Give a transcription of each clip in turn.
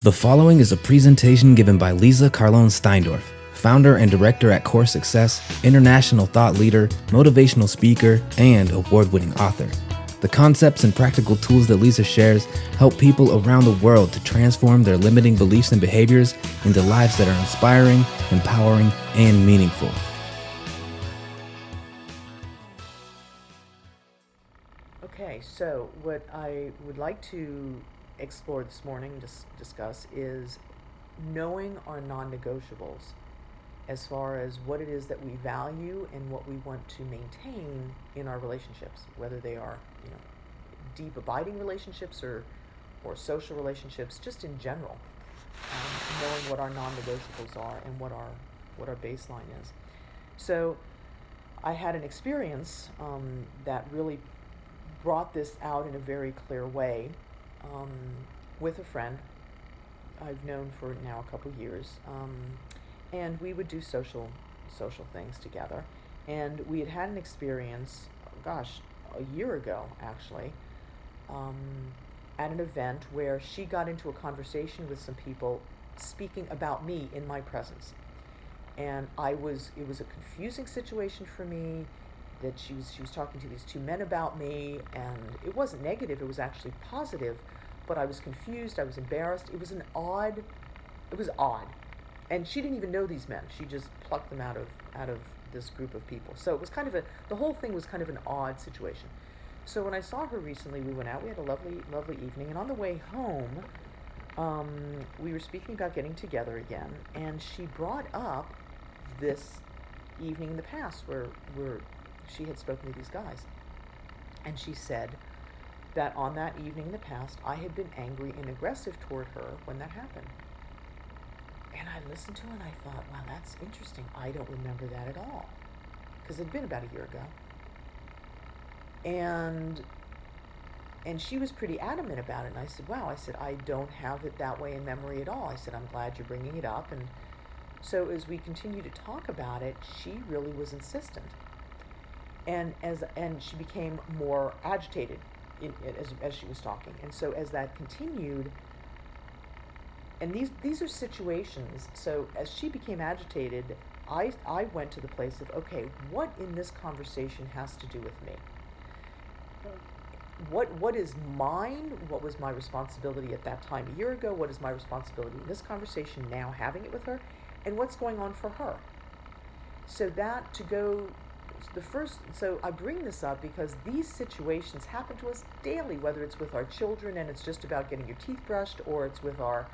The following is a presentation given by Leeza Steindorf, founder and director at Core Success, international thought leader, motivational speaker, and award-winning author. The concepts and practical tools that Leeza shares help people around the world to transform their limiting beliefs and behaviors into lives that are inspiring, empowering, and meaningful. Okay, so what I would like to explore this morning, discuss, is knowing our non-negotiables as far as what it is that we value and what we want to maintain in our relationships, whether they are, deep abiding relationships or social relationships, just in general. Knowing what our non-negotiables are and what our baseline is. So I had an experience that really brought this out in a very clear way with a friend I've known for now a couple years, and we would do social things together. And we had an experience, a year ago actually, at an event where she got into a conversation with some people speaking about me in my presence. And it was a confusing situation for me, that she was talking to these two men about me, and it wasn't negative, it was actually positive, but I was confused, I was embarrassed. It was odd. And she didn't even know these men. She just plucked them out of this group of people. So it was the whole thing was kind of an odd situation. So when I saw her recently, we went out, we had a lovely evening, and on the way home, we were speaking about getting together again, and she brought up this evening in the past where she had spoken to these guys. And she said that on that evening in the past, I had been angry and aggressive toward her when that happened. And I listened to her and I thought, wow, that's interesting. I don't remember that at all, because it had been about a year ago. And she was pretty adamant about it. And I said, wow, I don't have it that way in memory at all. I said, I'm glad you're bringing it up. And so as we continued to talk about it, she really was insistent. And she became more agitated as she was talking. And so as that continued, and these are situations, so as she became agitated, I went to the place of, okay, what in this conversation has to do with me? What is mine? What was my responsibility at that time a year ago? What is my responsibility in this conversation now, having it with her? And what's going on for her? So I bring this up because these situations happen to us daily, whether it's with our children and it's just about getting your teeth brushed, or it's with our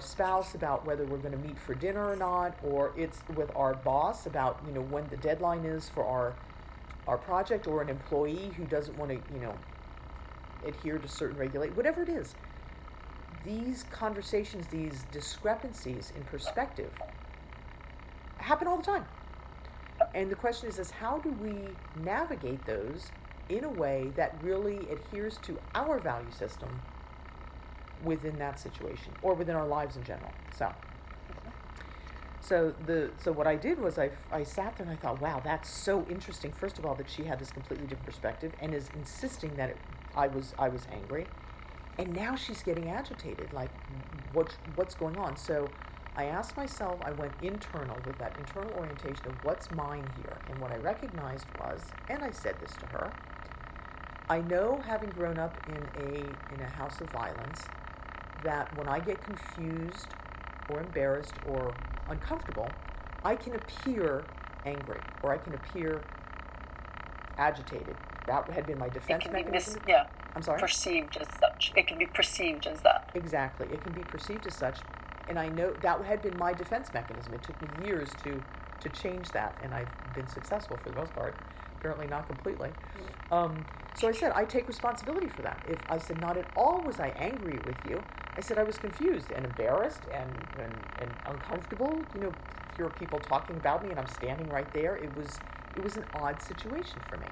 spouse about whether we're going to meet for dinner or not, or it's with our boss about, when the deadline is for our project, or an employee who doesn't want to, adhere to certain regulations, whatever it is. These conversations, these discrepancies in perspective happen all the time. And the question is how do we navigate those in a way that really adheres to our value system within that situation, or within our lives in general? So what I did was I sat there and I thought, wow, that's so interesting. First of all, that she had this completely different perspective and is insisting that I was angry, and now she's getting agitated. Like, what's going on? So I asked myself, I went internal with that internal orientation of what's mine here. And what I recognized was, and I said this to her, I know, having grown up in a house of violence, that when I get confused or embarrassed or uncomfortable, I can appear angry, or I can appear agitated. That had been my defense mechanism. I'm sorry? Perceived as such. It can be perceived as that. Exactly. It can be perceived as such. And I know that had been my defense mechanism. It took me years to change that, and I've been successful for the most part. Apparently not completely. So I said, I take responsibility for that. If I said, not at all was I angry with you. I said I was confused and embarrassed and uncomfortable. Here are people talking about me and I'm standing right there. It was an odd situation for me.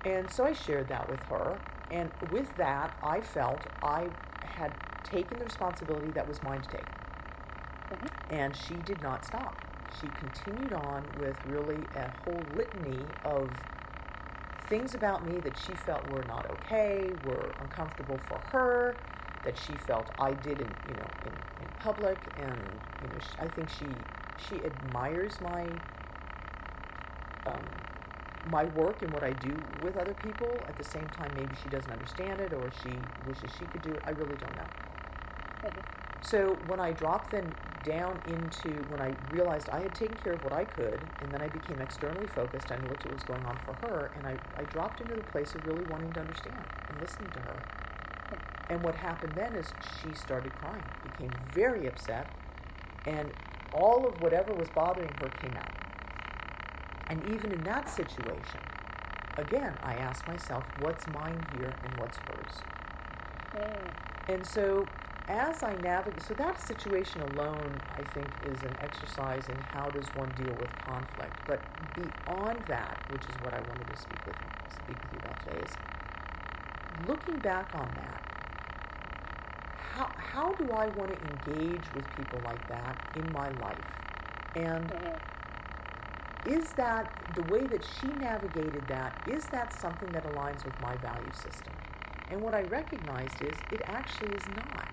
And so I shared that with her. And with that, I felt I had taken the responsibility that was mine to take. Mm-hmm. And she did not stop. She continued on with really a whole litany of things about me that she felt were not okay, were uncomfortable for her, that she felt I did in public, and I think she admires my work and what I do with other people. At the same time, maybe she doesn't understand it, or she wishes she could do it. I really don't know. So when I dropped then down into, when I realized I had taken care of what I could, and then I became externally focused and looked at what was going on for her, and I dropped into the place of really wanting to understand and listening to her. And what happened then is she started crying, became very upset, and all of whatever was bothering her came out. And even in that situation, again, I asked myself, what's mine here and what's hers? And so as I navigate, so that situation alone, I think, is an exercise in how does one deal with conflict. But beyond that, which is what I wanted to speak with you about today, is looking back on that. How do I want to engage with people like that in my life? And is that, the way that she navigated that, is that something that aligns with my value system? And what I recognized is it actually is not.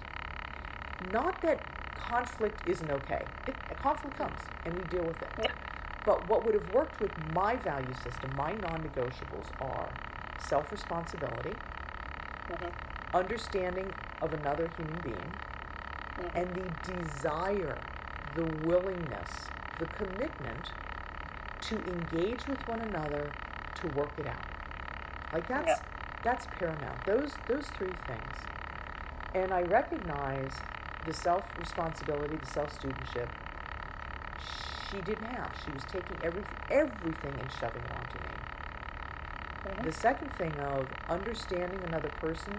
Not that conflict isn't okay. Conflict comes, and we deal with it. Yeah. But what would have worked with my value system, my non-negotiables, are self-responsibility, understanding of another human being, and the desire, the willingness, the commitment to engage with one another to work it out. Like that's paramount. Those three things. And I recognize the self-responsibility, the self-studentship, she didn't have. She was taking everything and shoving it onto me. The second thing of understanding another person,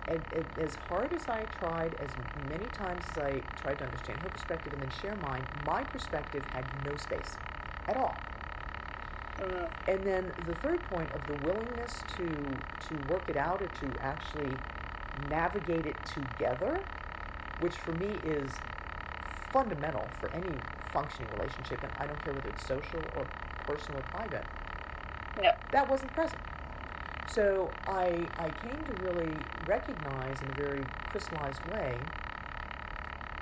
as hard as I tried, as many times as I tried to understand her perspective and then share mine, my perspective had no space at all. And then the third point of the willingness to work it out, or to actually navigate it together, which for me is fundamental for any functioning relationship, and I don't care whether it's social or personal or private. That wasn't present. So I came to really recognize in a very crystallized way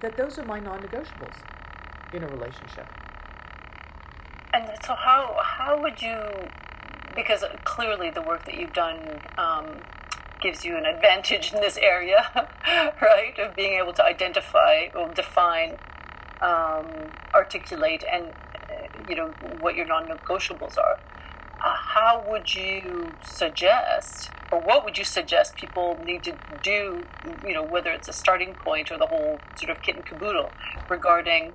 that those are my non-negotiables in a relationship. And so how would you, because clearly the work that you've done gives you an advantage in this area, right, of being able to identify or define, articulate, and what your non-negotiables are. How would you suggest, or what would you suggest people need to do, whether it's a starting point or the whole sort of kit and caboodle regarding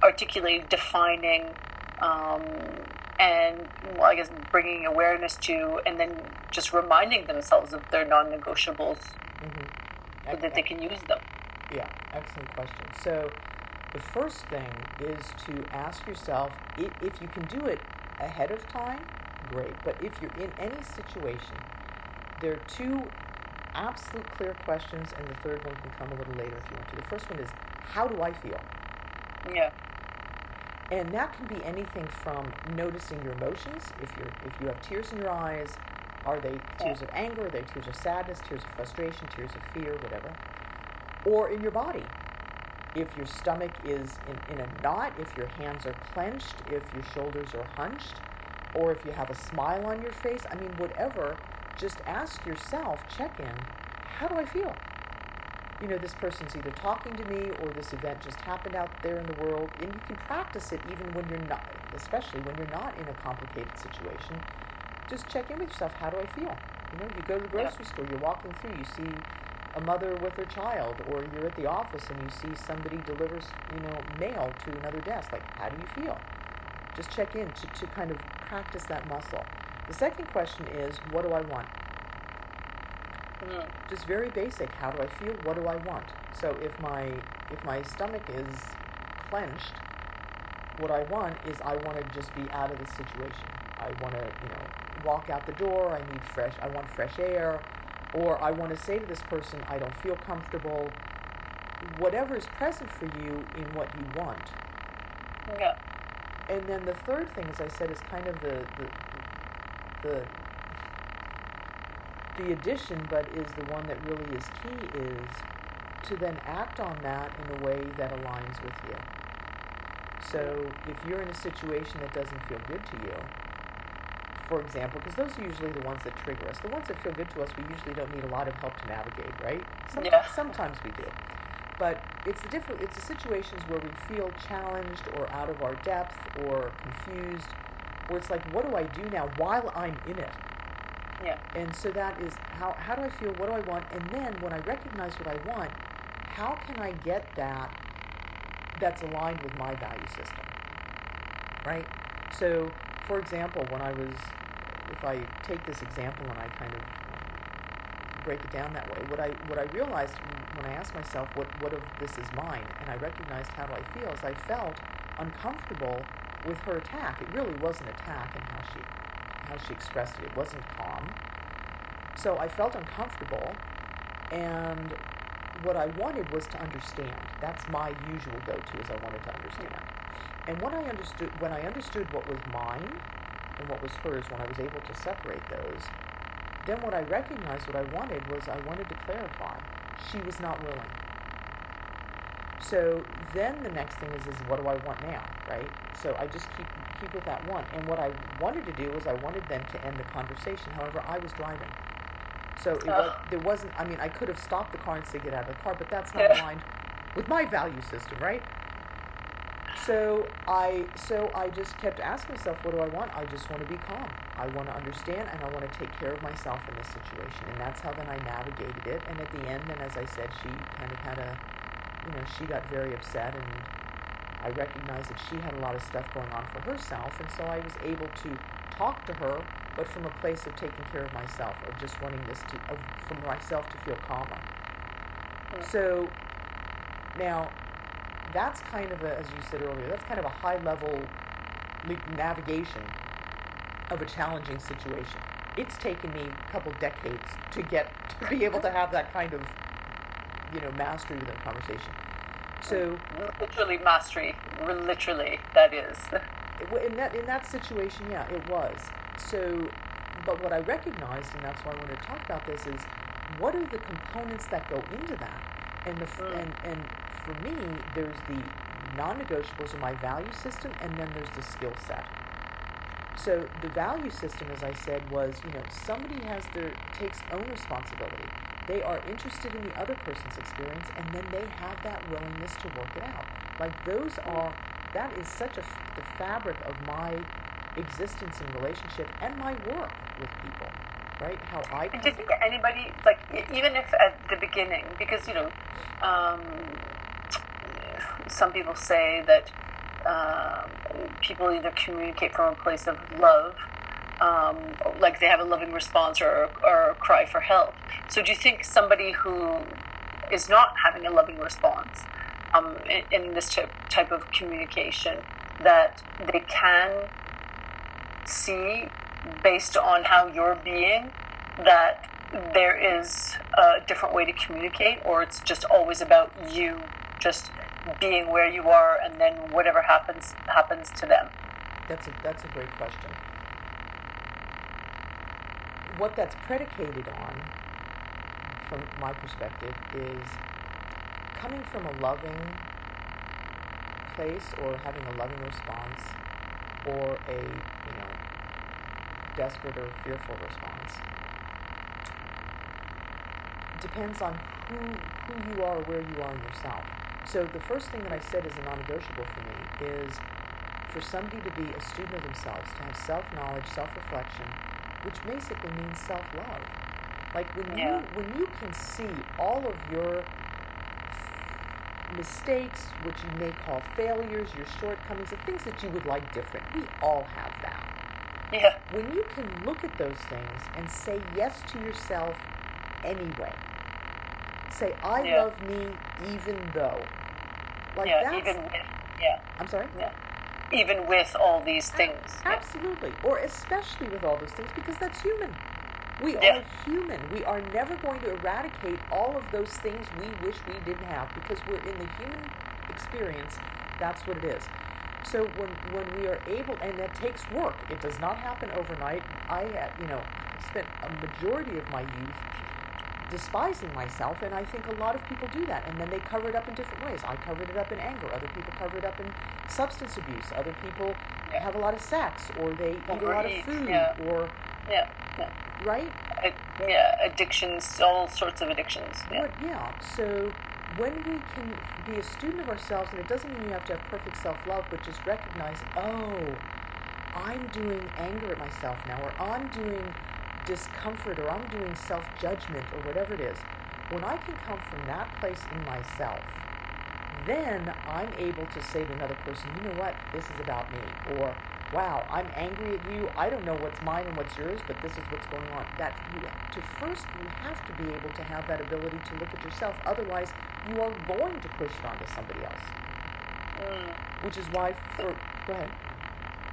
articulating, defining, and I guess bringing awareness to, and then just reminding themselves of their non-negotiables so that they can use them? Yeah, excellent question. So the first thing is to ask yourself, if you can do it ahead of time, great. But if you're in any situation, there are two absolute clear questions, and the third one can come a little later if you want to. The first one is, how do I feel? Yeah. And that can be anything from noticing your emotions. If you have tears in your eyes, are they tears of anger? Are they tears of sadness? Tears of frustration? Tears of fear? Whatever. Or in your body. If your stomach is in a knot, if your hands are clenched, if your shoulders are hunched, or if you have a smile on your face, whatever, just ask yourself, check in, how do I feel? This person's either talking to me or this event just happened out there in the world, and you can practice it even when you're not, especially when you're not in a complicated situation. Just check in with yourself, how do I feel? You go to the grocery store, you're walking through, you see a mother with her child, or you're at the office and you see somebody delivers, mail to another desk. Like, how do you feel? Just check in to kind of practice that muscle. The second question is, what do I want? Just very basic. How do I feel? What do I want? So if my stomach is clenched, what I want is I want to just be out of the situation. I want to, walk out the door. I want fresh air. Or I want to say to this person, I don't feel comfortable. Whatever is present for you in what you want. Yeah. And then the third thing, as I said, is kind of the The addition, but is the one that really is key, is to then act on that in a way that aligns with you. So if you're in a situation that doesn't feel good to you, for example, because those are usually the ones that trigger us. The ones that feel good to us, we usually don't need a lot of help to navigate, right? Sometimes we do. But it's the situations where we feel challenged or out of our depth or confused, where it's like, what do I do now while I'm in it? Yeah. And so that is, how do I feel? What do I want? And then when I recognize what I want, how can I get that's aligned with my value system, right? So, for example, if I take this example and I kind of break it down that way, what I realized when I asked myself, what of this is mine, and I recognized how do I feel, is I felt uncomfortable with her attack. It really was an attack in how she expressed it. It wasn't calm. So I felt uncomfortable, and what I wanted was to understand. That's my usual go-to, is I wanted to understand. And when I understood what was mine and what was hers, when I was able to separate those, then what I recognized what I wanted to clarify. She was not willing. So then the next thing is what do I want now, right? So I just keep with that one. And what I wanted to do was I wanted them to end the conversation. However, I was driving. So I could have stopped the car and said, get out of the car, but that's not aligned with my value system, right? So I just kept asking myself, what do I want? I just want to be calm. I want to understand, and I want to take care of myself in this situation. And that's how then I navigated it. And at the end, then as I said, she kind of had she got very upset, and I recognized that she had a lot of stuff going on for herself. And so I was able to talk to her, but from a place of taking care of myself, of just wanting for myself to feel calmer. Yeah. So now, that's kind of as you said earlier, that's kind of a high-level navigation of a challenging situation. It's taken me a couple decades to be able to have that kind of, mastery within a conversation. So literally mastery, literally, that is. In that situation, yeah, it was. So, but what I recognized, and that's why I wanted to talk about this, is what are the components that go into that? And and for me, there's the non-negotiables or my value system, and then there's the skill set. So the value system, as I said, was, somebody takes own responsibility. They are interested in the other person's experience, and then they have that willingness to work it out. Like that is such the fabric of my existence in relationship and my work with people, right? How I do you think anybody, like, even if at the beginning, because, some people say that people either communicate from a place of love, like they have a loving response or a cry for help. So do you think somebody who is not having a loving response in this type of communication, that they can see, based on how you're being, that there is a different way to communicate, or it's just always about you just being where you are, and then whatever happens to them? That's a great question. What that's predicated on, from my perspective, is coming from a loving place, or having a loving response, or a desperate or fearful response. Depends on who you are, or where you are in yourself. So the first thing that I said is a non-negotiable for me is for somebody to be a student of themselves, to have self-knowledge, self-reflection, which basically means self-love. Like when you can see all of your mistakes, what you may call failures, your shortcomings, the things that you would like different. We all have that. Yeah. When you can look at those things and say yes to yourself anyway. Say, I love me even though. Like I'm sorry? Yeah. Even with all these things. Absolutely. Or especially with all those things, because that's human. We are human. We are never going to eradicate all of those things we wish we didn't have, because we're in the human experience. That's what it is. So when we are able, and that takes work. It does not happen overnight. spent a majority of my youth despising myself, and I think a lot of people do that, and then they cover it up in different ways. I covered it up in anger. Other people cover it up in substance abuse. Other people have a lot of sex, or they eat a lot of food, or right? Addictions, all sorts of addictions. So when we can be a student of ourselves, and it doesn't mean you have to have perfect self-love, but just recognize, oh, I'm doing anger at myself now, or I'm doing discomfort, or I'm doing self-judgment, or whatever it is. When I can come from that place in myself, then I'm able to say to another person, you know what, this is about me, or wow, I'm angry at you, I don't know what's mine and what's yours, but this is what's going on. You have to be able to have that ability to look at yourself, otherwise you are going to push it onto somebody else. Which is why, go ahead.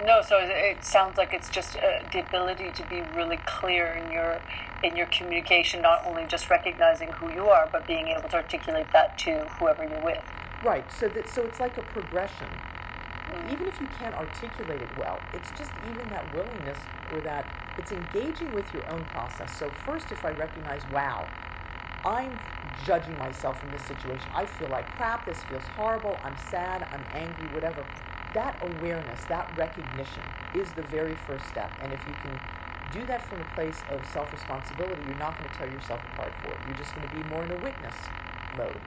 No, so it sounds like it's just the ability to be really clear in your communication, not only just recognizing who you are, but being able to articulate that to whoever you're with. Right. So it's like a progression. Even if you can't articulate it well, it's just even that willingness, or that it's engaging with your own process. So first, if I recognize, wow, I'm judging myself in this situation. I feel like crap. This feels horrible. I'm sad. I'm angry. Whatever. That awareness, that recognition is the very first step. And if you can do that from a place of self-responsibility, you're not going to tear yourself apart for it. You're just going to be more in a witness mode.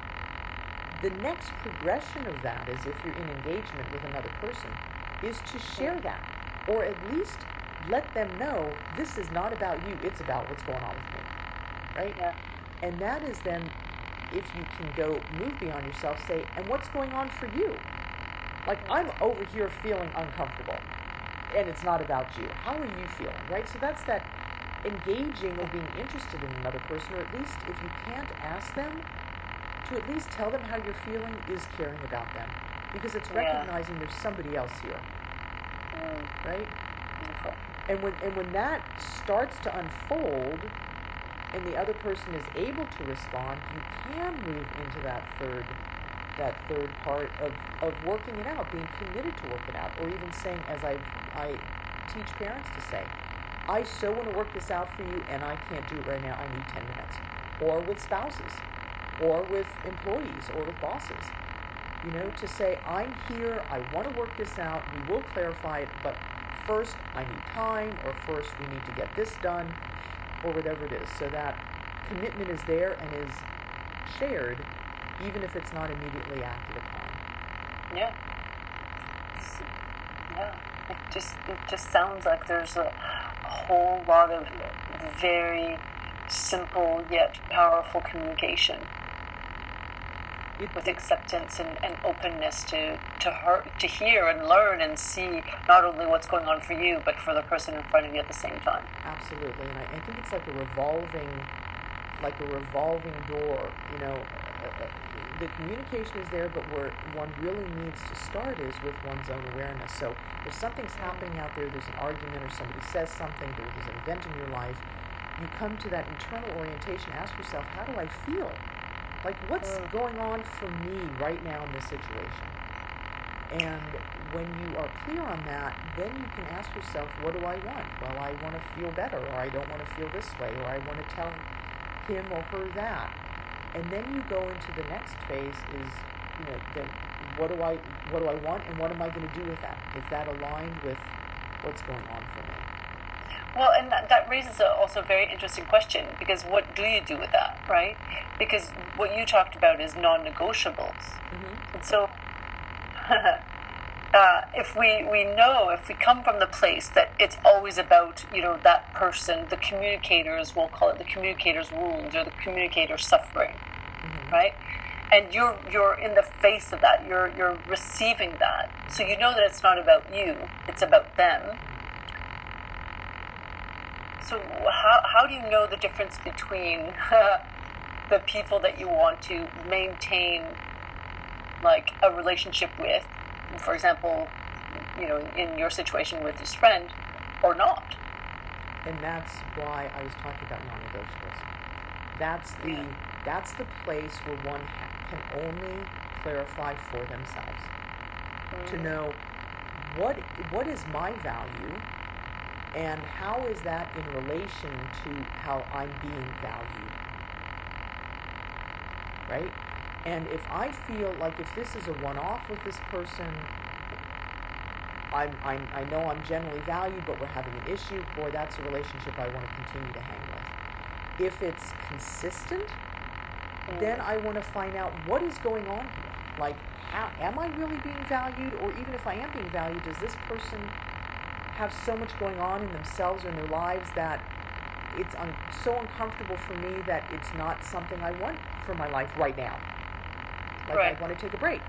The next progression of that is, if you're in engagement with another person, is to share that. Or at least let them know, this is not about you, it's about what's going on with me. Right? Yeah. And that is then, if you can move beyond yourself, say, and what's going on for you? Like, I'm over here feeling uncomfortable, and it's not about you. How are you feeling, right? So that's that engaging or being interested in another person, or at least, if you can't ask them, to at least tell them how you're feeling is caring about them. Because it's recognizing there's somebody else here, right? And when that starts to unfold, and the other person is able to respond, you can move into that third part of working it out, being committed to work it out, or even saying, as I teach parents to say, I so want to work this out for you, and I can't do it right now, I need 10 minutes. Or with spouses, or with employees, or with bosses. To say, I'm here, I want to work this out, we will clarify it, but first I need time, or first we need to get this done, or whatever it is. So that commitment is there and is shared, even if it's not immediately acted upon. Yeah. It just sounds like there's a whole lot of very simple yet powerful communication, with acceptance and openness to hear and learn and see not only what's going on for you, but for the person in front of you at the same time. Absolutely. And I think it's like a revolving door. The communication is there, but where one really needs to start is with one's own awareness. So if something's happening out there, there's an argument, or somebody says something, there's an event in your life, you come to that internal orientation, ask yourself, how do I feel? Like, what's going on for me right now in this situation? And when you are clear on that, then you can ask yourself, what do I want? Well, I want to feel better, or I don't want to feel this way, or I want to tell him or her that. And then you go into the next phase is, then what do I want, and what am I going to do with that? Is that aligned with what's going on for me? Well, and that raises also a very interesting question, because what do you do with that, right? Because what you talked about is non-negotiables. Mm-hmm. And so if we come from the place that it's always about, that person, the communicators, we'll call it the communicator's wounds, or the communicator's suffering, right? And you're in the face of that, you're receiving that. So you know that it's not about you, it's about them. So how do you know the difference between the people that you want to maintain, like, a relationship with, for example, in your situation with this friend, or not? And that's why I was talking about non-negotiables. That's the place where one can only clarify for themselves. To know what is my value, And how is that in relation to how I'm being valued? Right? And if I feel like if this is a one-off with this person, I know I'm generally valued, but we're having an issue, boy, that's a relationship I want to continue to hang with. If it's consistent, then I want to find out what is going on here. Like, how am I really being valued? Or even if I am being valued, does this person have so much going on in themselves or in their lives that it's so uncomfortable for me that it's not something I want for my life right now? Like, right. I want to take a break.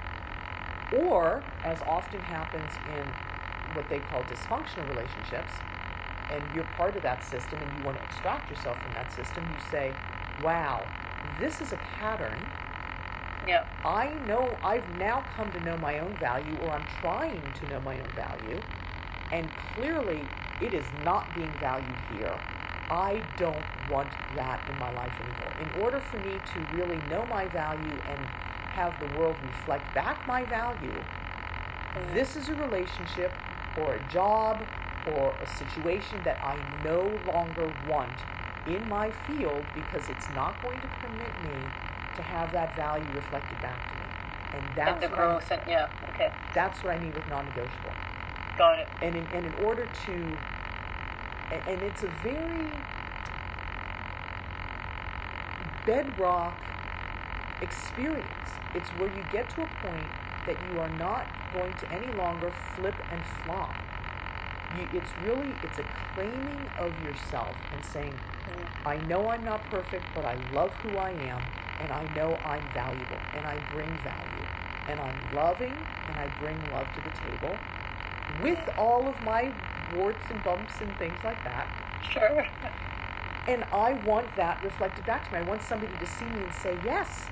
Or, as often happens in what they call dysfunctional relationships, and you're part of that system and you want to extract yourself from that system, you say, wow, this is a pattern. Yeah. I know I've now come to know my own value, or I'm trying to know my own value, and clearly it is not being valued here. I don't want that in my life anymore. In order for me to really know my value and have the world reflect back my value, this is a relationship or a job or a situation that I no longer want in my field, because it's not going to permit me to have that value reflected back to me. And that's the growth, okay. That's what I mean with non-negotiable. Got it. And in order to, and it's a very bedrock experience. It's where you get to a point that you are not going to any longer flip and flop. It's a claiming of yourself and saying, I know I'm not perfect, but I love who I am, and I know I'm valuable, and I bring value, and I'm loving, and I bring love to the table, with all of my warts and bumps and things like that. Sure. And I want that reflected back to me. I want somebody to see me and say yes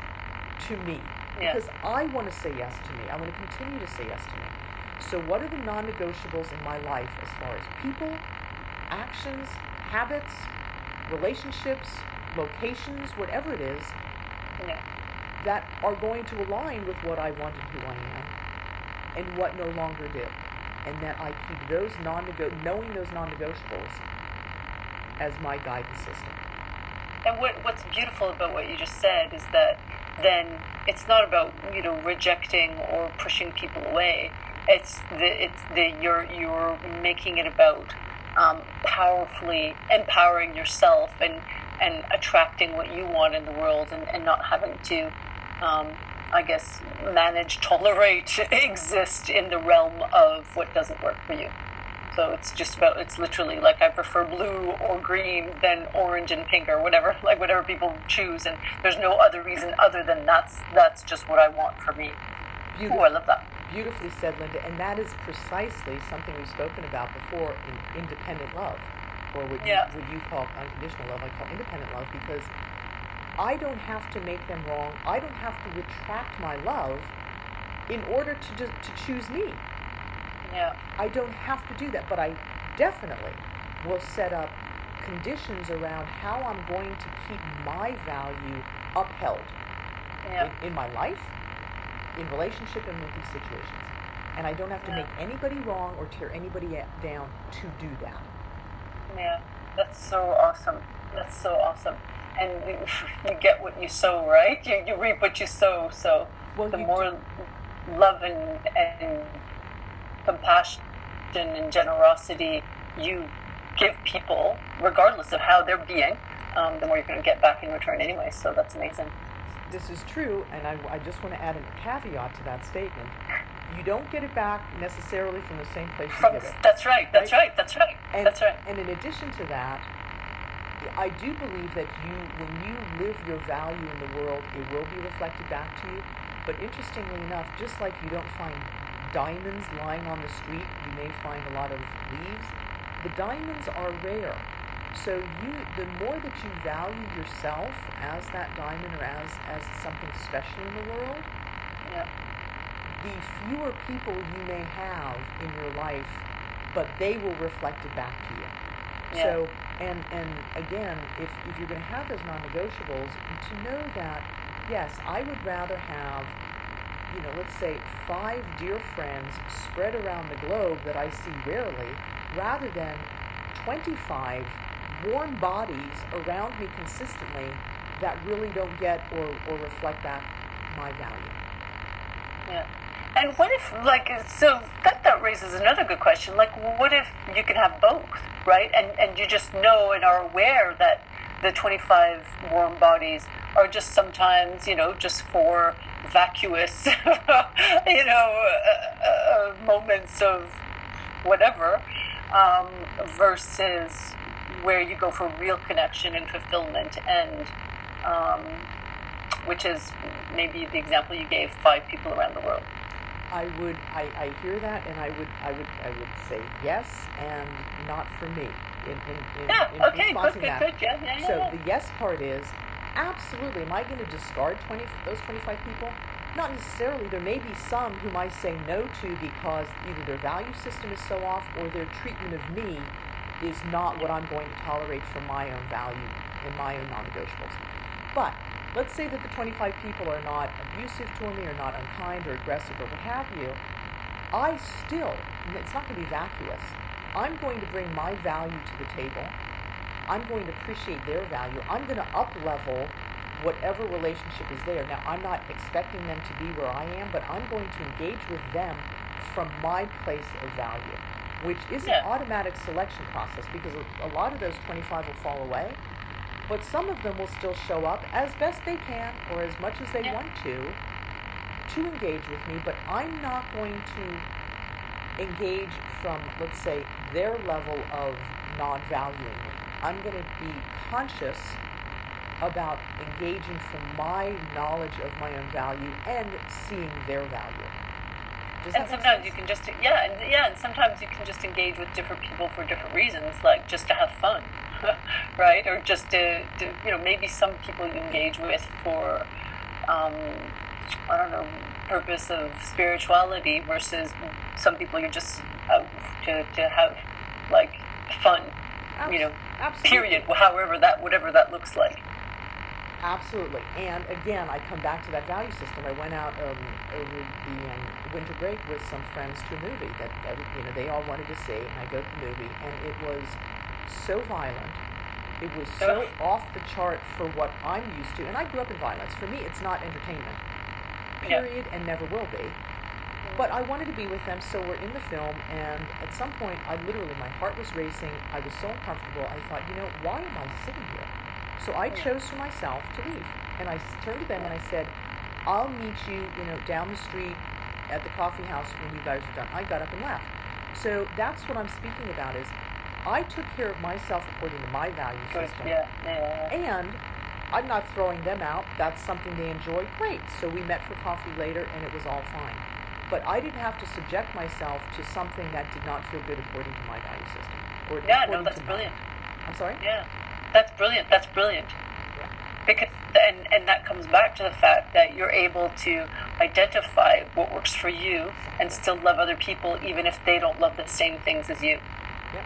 to me. Because I want to say yes to me. I want to continue to say yes to me. So what are the non-negotiables in my life as far as people, actions, habits, relationships, locations, whatever it is, that are going to align with what I want and who I am, and what no longer do. And that I keep those knowing those non-negotiables as my guidance system. And what's beautiful about what you just said is that then it's not about rejecting or pushing people away. You're making it about powerfully empowering yourself and attracting what you want in the world, and not having to tolerate, exist in the realm of what doesn't work for you. So it's literally like, I prefer blue or green than orange and pink or whatever people choose, and there's no other reason other than that's just what I want for me. Oh, I love that. Beautifully said, Linda, and that is precisely something we've spoken about before in independent love, or what you call unconditional love. I call independent love, because I don't have to make them wrong. I don't have to retract my love in order to choose me. Yeah. I don't have to do that, but I definitely will set up conditions around how I'm going to keep my value upheld in my life, in relationship, and with these situations. And I don't have to make anybody wrong or tear anybody down to do that. Yeah, that's so awesome. That's so awesome. And you get what you sow, right? You reap what you sow. So the more love and compassion and generosity you give people, regardless of how they're being, the more you're going to get back in return anyway. So that's amazing. This is true, and I just want to add a caveat to that statement. You don't get it back necessarily from the same place you give it. That's right. And in addition to that, I do believe that when you live your value in the world, it will be reflected back to you. But interestingly enough, just like you don't find diamonds lying on the street, you may find a lot of leaves. The diamonds are rare. So the more that you value yourself as that diamond, or as something special in the world, the fewer people you may have in your life, but they will reflect it back to you. Yeah. So, and again, if you're going to have those non-negotiables, to know that, yes, I would rather have, let's say 5 dear friends spread around the globe that I see rarely, rather than 25 warm bodies around me consistently that really don't get or reflect back my value. Yeah. And what if, like, so that raises another good question. Like, what if you can have both, right? And you just know and are aware that the 25 warm bodies are just sometimes, just for vacuous, moments of whatever, versus where you go for real connection and fulfillment, and which is maybe the example you gave, 5 people around the world. I hear that, and I would say yes, and not for me. In okay, good, yeah. So the yes part is, absolutely, am I going to discard those 25 people? Not necessarily. There may be some whom I say no to because either their value system is so off or their treatment of me is not what I'm going to tolerate from my own value and my own non-negotiables. But let's say that the 25 people are not abusive to me or not unkind or aggressive or what have you. I still, and it's not going to be vacuous, I'm going to bring my value to the table. I'm going to appreciate their value. I'm going to up-level whatever relationship is there. Now, I'm not expecting them to be where I am, but I'm going to engage with them from my place of value, which is an automatic selection process, because a lot of those 25 will fall away, but some of them will still show up as best they can or as much as they want to engage with me, but I'm not going to engage from, let's say, their level of non-valuing me. I'm going to be conscious about engaging from my knowledge of my own value and seeing their value. And sometimes you can just, and sometimes you can just engage with different people for different reasons, like just to have fun, right? Or just to maybe some people you engage with for, purpose of spirituality, versus some people you're just out to have, like, fun, Absolutely. period, whatever that looks like. Absolutely. And again, I come back to that value system. I went out over the winter break with some friends to a movie that they all wanted to see, and I go to the movie, and it was so violent. It was so off the chart for what I'm used to, and I grew up in violence. For me, it's not entertainment, period, and never will be. But I wanted to be with them, so we're in the film, and at some point, my heart was racing. I was so uncomfortable. I thought, why am I sitting here? So I chose for myself to leave. And I turned to them and I said, I'll meet you, down the street at the coffee house when you guys are done. I got up and left. So that's what I'm speaking about, is I took care of myself according to my value system. And I'm not throwing them out. That's something they enjoy. Great. So we met for coffee later and it was all fine. But I didn't have to subject myself to something that did not feel good according to my value system. That's brilliant. I'm sorry? Yeah. That's brilliant. Yeah. Because and that comes back to the fact that you're able to identify what works for you and still love other people, even if they don't love the same things as you. Yep.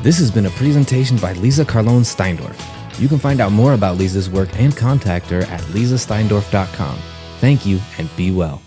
This has been a presentation by Leeza Steindorf. You can find out more about Leeza's work and contact her at leezesteindorf.com. Thank you, and be well.